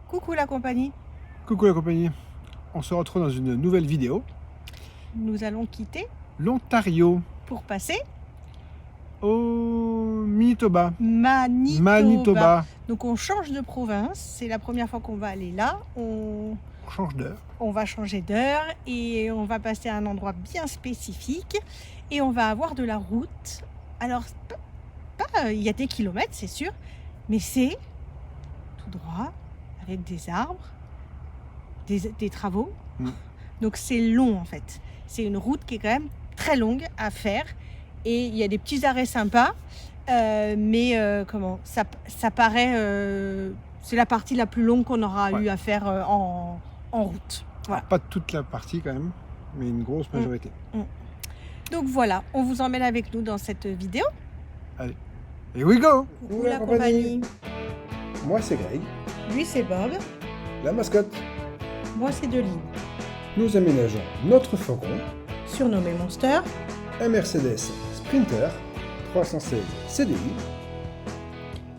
Coucou la compagnie, Coucou la compagnie, on se retrouve dans une nouvelle vidéo. nous allons quitter L'Ontario, pour passer au Manitoba. Manitoba. Donc on change de province, c'est la première fois qu'on va aller là, On change d'heure. on va changer d'heure et on va passer à un endroit bien spécifique et on va avoir de la route. Alors il y a des kilomètres c'est sûr, mais c'est tout droit avec des arbres, des travaux. Donc c'est long en fait. C'est une route qui est quand même très longue à faire et il y a des petits arrêts sympas, mais ça paraît, c'est la partie la plus longue qu'on aura eu à faire en route. Voilà. Pas toute la partie quand même, mais une grosse majorité. Donc voilà, on vous emmène avec nous dans cette vidéo. Allez, here we go. Coucou la compagnie. Moi c'est Greg, Lui c'est Bob, la mascotte. moi c'est Deline. Nous aménageons notre fourgon, Surnommé Monster, un Mercedes Sprinter 316 CDI,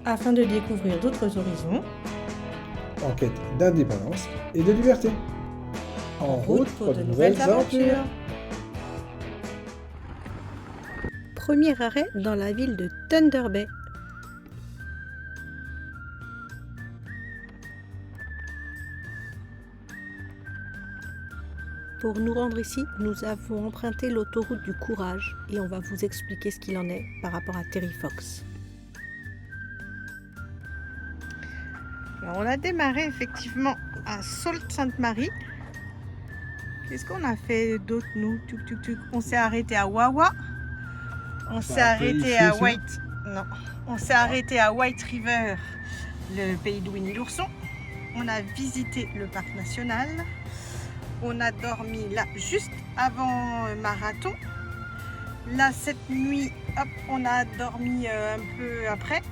afin de découvrir d'autres horizons. en quête d'indépendance et de liberté. En route pour de nouvelles aventures. Premier arrêt dans la ville de Thunder Bay. Pour nous rendre ici, nous avons emprunté l'autoroute du courage et on va vous expliquer ce qu'il en est par rapport à Terry Fox. Alors on a démarré effectivement à Sault-Sainte-Marie. Qu'est-ce qu'on a fait d'autre nous? On s'est arrêté à Wawa. On s'est arrêté à White. Non. On s'est arrêté à White River, le pays de Winnie l'ourson. On a visité le parc national. On a dormi là juste avant marathon. Là cette nuit, hop, on a dormi un peu après.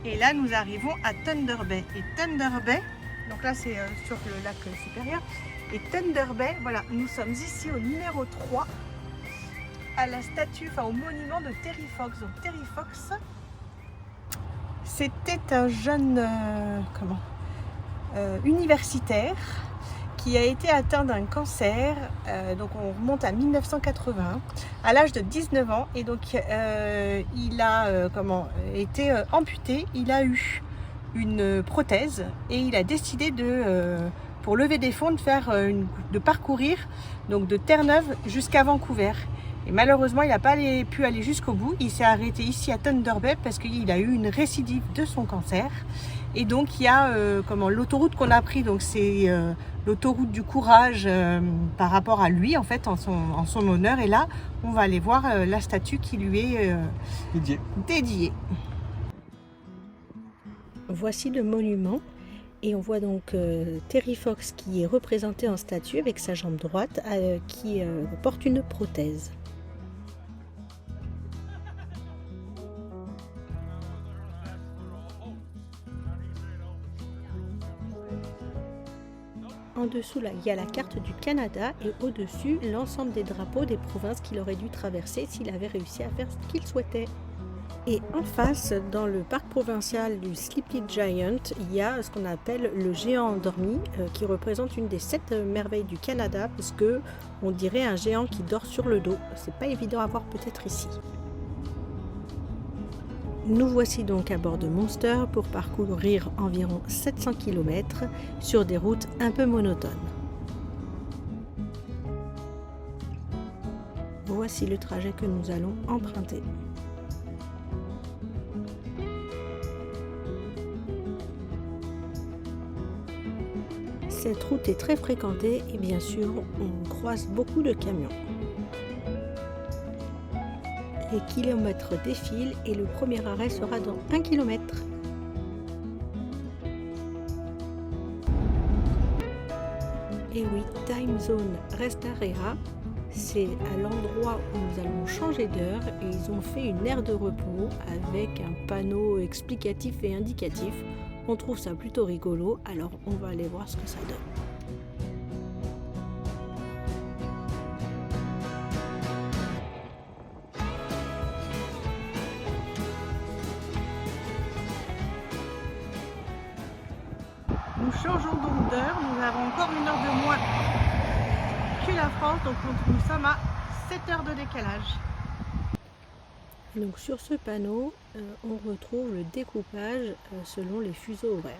Et là nous arrivons à Thunder Bay. Et Thunder Bay, donc là c'est sur le lac supérieur. Et Thunder Bay, voilà, nous sommes ici au numéro 3, à la statue, enfin au monument de Terry Fox. Donc Terry Fox, c'était un jeune universitaire qui a été atteint d'un cancer, donc on remonte à 1980, à l'âge de 19 ans, et donc il a été amputé, il a eu une prothèse, et il a décidé pour lever des fonds, de parcourir donc de Terre-Neuve jusqu'à Vancouver. Et malheureusement, il n'a pas pu aller jusqu'au bout. Il s'est arrêté ici à Thunder Bay parce qu'il a eu une récidive de son cancer. Et donc, il y a l'autoroute qu'on a pris. Donc, c'est l'autoroute du courage par rapport à lui, en fait, en son honneur. Et là, on va aller voir la statue qui lui est dédiée. Voici le monument. Et on voit donc Terry Fox qui est représenté en statue avec sa jambe droite qui porte une prothèse. En dessous, là, il y a la carte du Canada et au-dessus, l'ensemble des drapeaux des provinces qu'il aurait dû traverser s'il avait réussi à faire ce qu'il souhaitait. Et en face, dans le parc provincial du Sleepy Giant, il y a ce qu'on appelle le géant endormi, qui représente une des 7 merveilles du Canada, parce que on dirait un géant qui dort sur le dos. C'est pas évident à voir peut-être ici. Nous voici donc à bord de Monster pour parcourir environ 700 km sur des routes un peu monotones. Voici le trajet que nous allons emprunter. Cette route est très fréquentée et bien sûr, on croise beaucoup de camions. Les kilomètres défilent et le premier arrêt sera dans 1 km. Et oui, Time Zone Rest Area, c'est à l'endroit où nous allons changer d'heure et ils ont fait une aire de repos avec un panneau explicatif et indicatif. On trouve ça plutôt rigolo, alors on va aller voir ce que ça donne. Nous changeons donc d'heure, nous avons encore 1 heure de moins que la France, donc nous sommes à 7 heures de décalage. Donc sur ce panneau, on retrouve le découpage selon les fuseaux horaires.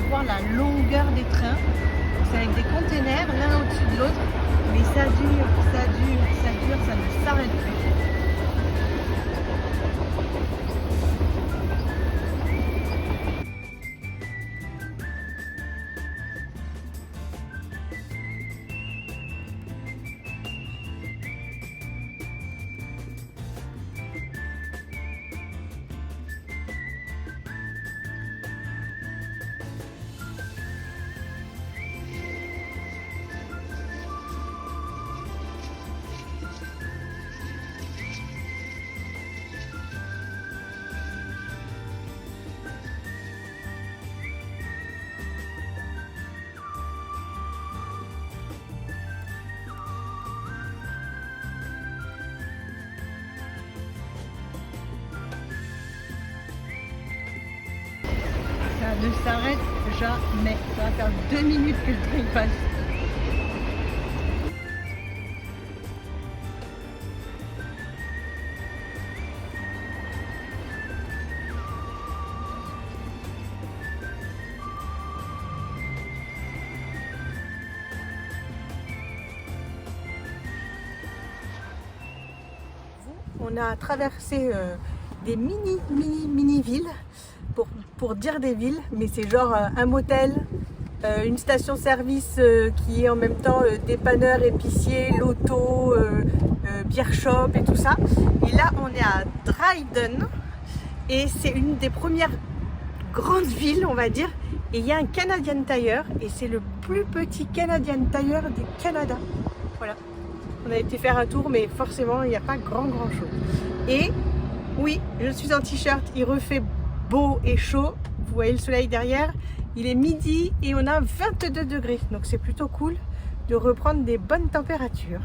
Voir la longueur des trains, c'est avec des containers l'un au-dessus de l'autre, mais ça dure, ça dure, ça dure, ça ne s'arrête plus. Ça ne s'arrête jamais. Ça va faire 2 minutes que le train passe. On a traversé des mini villes pour dire des villes, mais c'est genre un motel, une station-service qui est en même temps dépanneur, épicier, loto, beer shop et tout ça. Et là on est à Dryden et c'est une des premières grandes villes, on va dire. Et il y a un Canadian Tire et c'est le plus petit Canadian Tire du Canada. Voilà. On a été faire un tour, mais forcément il n'y a pas grand chose. Et oui, je suis en t-shirt, il refait beau et chaud. Vous voyez le soleil derrière. Il est midi et on a 22 degrés. Donc c'est plutôt cool de reprendre des bonnes températures.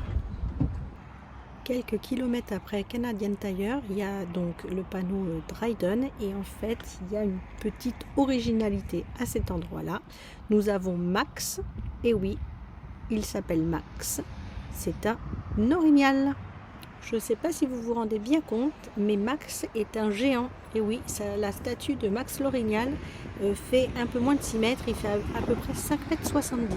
Quelques kilomètres après Canadian Tire, il y a donc le panneau Dryden et en fait il y a une petite originalité à cet endroit-là. Nous avons Max, et oui, il s'appelle Max. C'est un orignal. Je ne sais pas si vous vous rendez bien compte, mais Max est un géant. Et oui, la statue de Max l'orignal fait un peu moins de 6 mètres, il fait à peu près 5,70 m.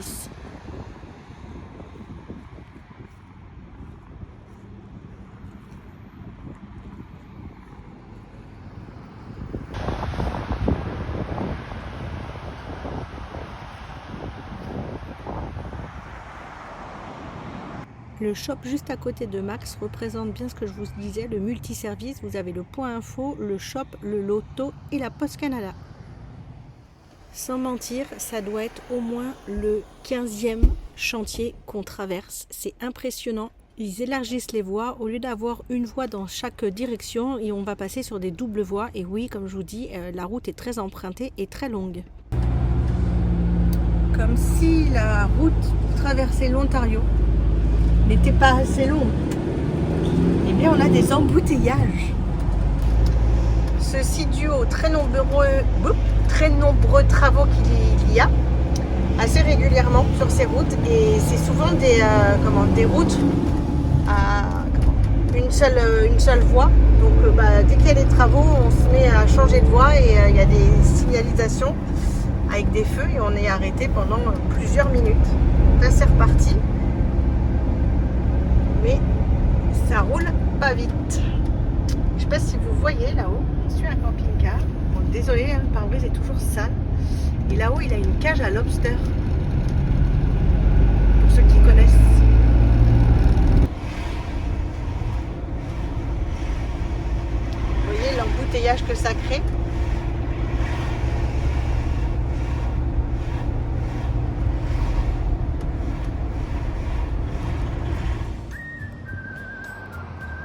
Le shop juste à côté de Max représente bien ce que je vous disais, le multiservice. Vous avez le point info, le shop, le loto et la Poste Canada. Sans mentir, ça doit être au moins le 15e chantier qu'on traverse. C'est impressionnant. Ils élargissent les voies au lieu d'avoir une voie dans chaque direction et on va passer sur des doubles voies. Et oui, comme je vous dis, la route est très empruntée et très longue. Comme si la route pour traverser l'Ontario n'était pas assez longue. Eh bien, on a des embouteillages. Ceci dû aux très nombreux travaux qu'il y a assez régulièrement sur ces routes. Et c'est souvent des routes à une seule voie. Donc, dès qu'il y a des travaux, on se met à changer de voie et il y a des signalisations avec des feux et on est arrêté pendant plusieurs minutes. Là, c'est reparti. Mais ça roule pas vite. Je sais pas si vous voyez là-haut, je suis un camping-car. Bon, désolé, le pare-brise est toujours sale. Et là-haut, il a une cage à lobster. Pour ceux qui connaissent. Vous voyez l'embouteillage que ça crée.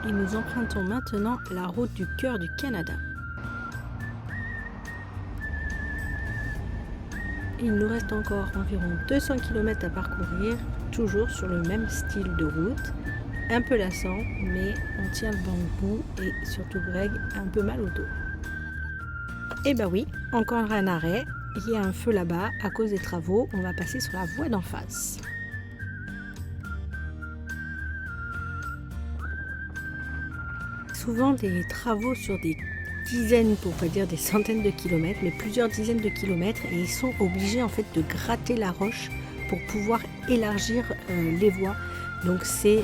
et nous empruntons maintenant la route du cœur du Canada. Il nous reste encore environ 200 km à parcourir, toujours sur le même style de route. Un peu lassant, mais on tient le bon bout et surtout Greg a un peu mal au dos. Et bah oui, encore un arrêt. Il y a un feu là-bas à cause des travaux. On va passer sur la voie d'en face. Souvent des travaux sur des dizaines, pour pas dire des centaines de kilomètres, mais plusieurs dizaines de kilomètres, et ils sont obligés en fait de gratter la roche pour pouvoir élargir les voies. Donc c'est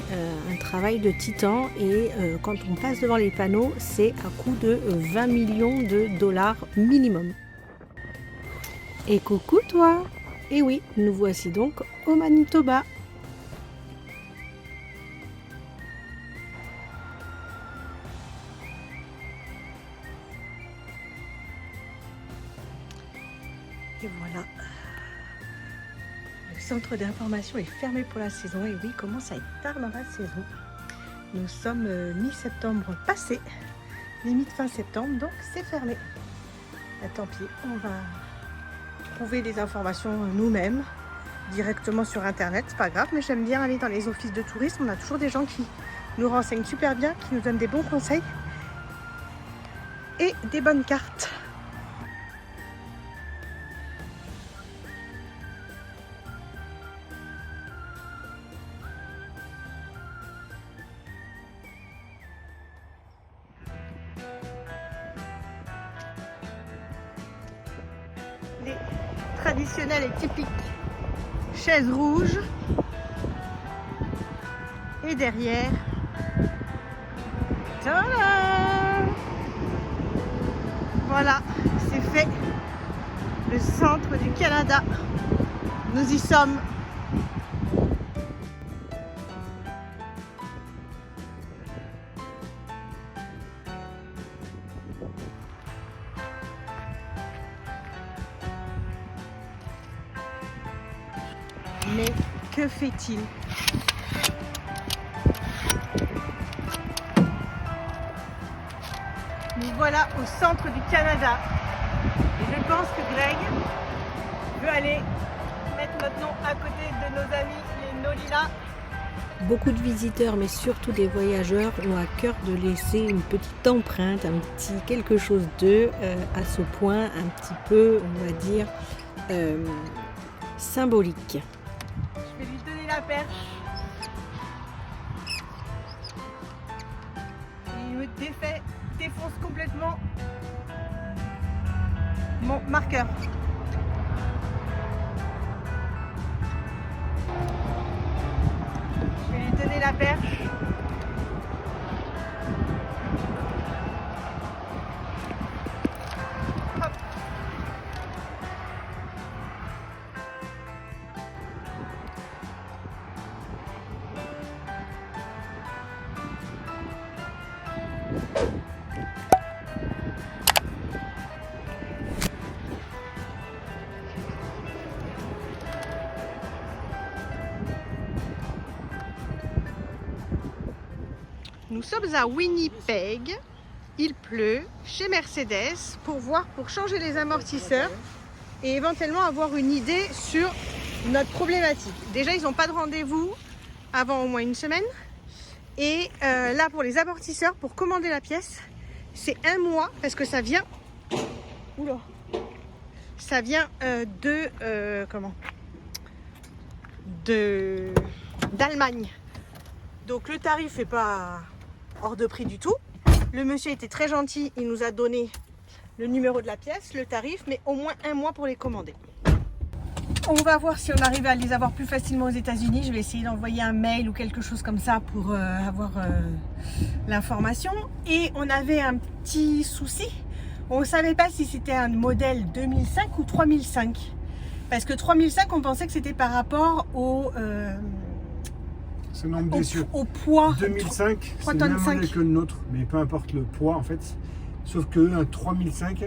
un travail de titan et quand on passe devant les panneaux, c'est à coût de 20 millions de dollars minimum. Et coucou toi! Et oui, nous voici donc au Manitoba. Et voilà. Le centre d'information est fermé pour la saison. Et oui, il commence à être tard dans la saison. Nous sommes mi-septembre passé, limite fin septembre, donc c'est fermé. Bah, tant pis, on va trouver des informations nous-mêmes directement sur internet, c'est pas grave, mais j'aime bien aller dans les offices de tourisme. On a toujours des gens qui nous renseignent super bien, qui nous donnent des bons conseils et des bonnes cartes. Les traditionnelles et typiques chaises rouges et derrière, tada! Voilà, c'est fait, le centre du Canada, nous y sommes. Mais que fait-il? Nous voilà au centre du Canada. Et je pense que Greg veut aller mettre notre nom à côté de nos amis les Nolila. Beaucoup de visiteurs, mais surtout des voyageurs, ont à cœur de laisser une petite empreinte, un petit quelque chose d'eux, à ce point un petit peu, on va dire, symbolique. Je vais lui donner la perche. Il me défonce complètement mon marqueur. Je vais lui donner la perche. Hop. Nous sommes à Winnipeg, il pleut, chez Mercedes, pour changer les amortisseurs et éventuellement avoir une idée sur notre problématique. Déjà, ils n'ont pas de rendez-vous avant au moins une semaine. Et là, pour les amortisseurs, pour commander la pièce, c'est 1 mois parce que ça vient... Oula, ça vient d'Allemagne. Donc le tarif n'est pas hors de prix du tout. Le monsieur était très gentil, il nous a donné le numéro de la pièce, le tarif, mais au moins 1 mois pour les commander. On va voir si on arrive à les avoir plus facilement aux États-Unis. Je vais essayer d'envoyer un mail ou quelque chose comme ça pour avoir l'information. Et on avait un petit souci. On ne savait pas si c'était un modèle 2005 ou 3005. Parce que 3005, on pensait que c'était par rapport au poids. 2005, c'est le même modèle que le nôtre, mais peu importe le poids en fait. Sauf qu'un 3005,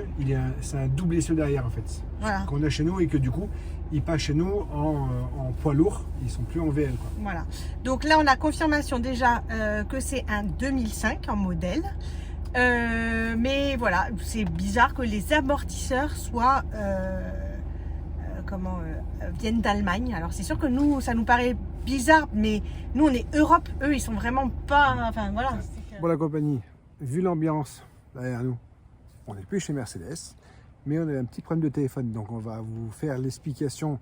c'est un double essieu derrière en fait. Voilà. Qu'on a chez nous et que du coup, ils passent chez nous en poids lourd, ils sont plus en VL, quoi. Voilà. Donc là, on a confirmation déjà que c'est un 2005 en modèle. Mais voilà, c'est bizarre que les amortisseurs soient viennent d'Allemagne. Alors c'est sûr que nous, ça nous paraît bizarre, mais nous on est Europe, eux ils sont vraiment pas. Enfin voilà. Bon, la compagnie, vu l'ambiance derrière nous, on n'est plus chez Mercedes, mais on a un petit problème de téléphone, donc on va vous faire l'explication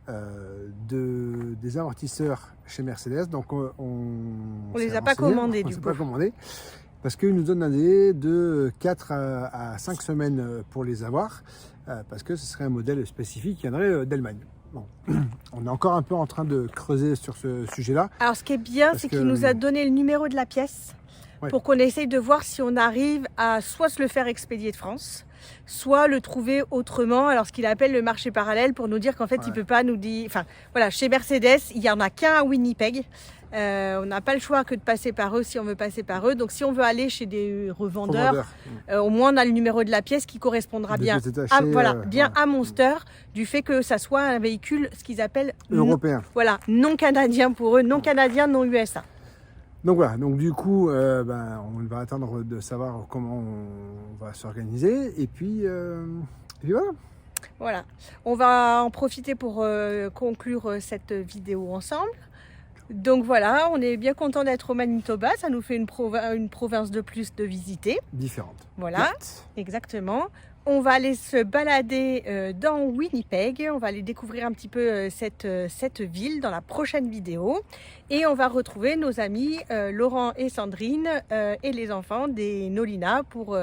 des amortisseurs chez Mercedes. Donc on les a pas commandés du coup. Pas commandés. Parce qu'ils nous donnent un délai de 4 à 5 semaines pour les avoir, parce que ce serait un modèle spécifique qui viendrait d'Allemagne. Bon. On est encore un peu en train de creuser sur ce sujet-là. Alors ce qui est bien, c'est qu'il nous a donné le numéro de la pièce pour qu'on essaye de voir si on arrive à soit se le faire expédier de France, soit le trouver autrement. Alors ce qu'il appelle le marché parallèle pour nous dire qu'en fait il peut pas nous dire... Enfin voilà, chez Mercedes, il n'y en a qu'un à Winnipeg. On n'a pas le choix que de passer par eux si on veut passer par eux. Donc si on veut aller chez des revendeurs, au moins on a le numéro de la pièce qui correspondra bien à Monster, du fait que ça soit un véhicule, ce qu'ils appellent européen. Voilà, non canadien pour eux, non canadien, non USA. Donc voilà, donc du coup, on va attendre de savoir comment on va s'organiser. Et puis voilà. Voilà, on va en profiter pour conclure cette vidéo ensemble. Donc voilà, on est bien content d'être au Manitoba, ça nous fait une province de plus de visiter. Différente. Voilà, exactement. On va aller se balader dans Winnipeg, on va aller découvrir un petit peu cette ville dans la prochaine vidéo. Et on va retrouver nos amis Laurent et Sandrine et les enfants des Nolina pour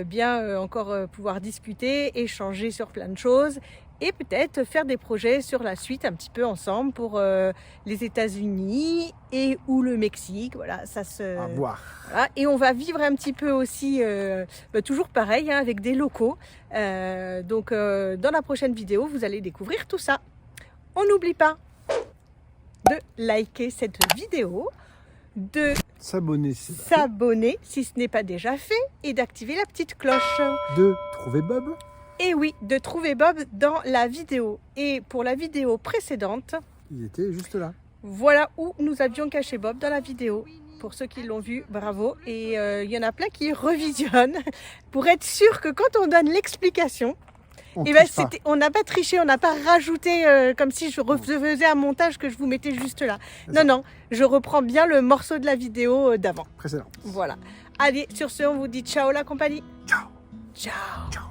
bien encore pouvoir discuter, échanger sur plein de choses. Et peut-être faire des projets sur la suite un petit peu ensemble pour les États-Unis et ou le Mexique. Voilà, ça se. À voir. Voilà. Et on va vivre un petit peu aussi, toujours pareil, avec des locaux. Donc, dans la prochaine vidéo, vous allez découvrir tout ça. On n'oublie pas de liker cette vidéo, de s'abonner si ce n'est pas déjà fait et d'activer la petite cloche. De trouver Bob. Et oui, de trouver Bob dans la vidéo. Et pour la vidéo précédente, il était juste là. Voilà où nous avions caché Bob dans la vidéo. Pour ceux qui l'ont vu, bravo. Et il y en a plein qui revisionnent pour être sûr que quand on donne l'explication, on n'a pas triché, on n'a pas rajouté comme si je refaisais un montage que je vous mettais juste là. Non, je reprends bien le morceau de la vidéo d'avant. Précédent. Voilà. Allez, sur ce, on vous dit ciao la compagnie. Ciao. Ciao. Ciao.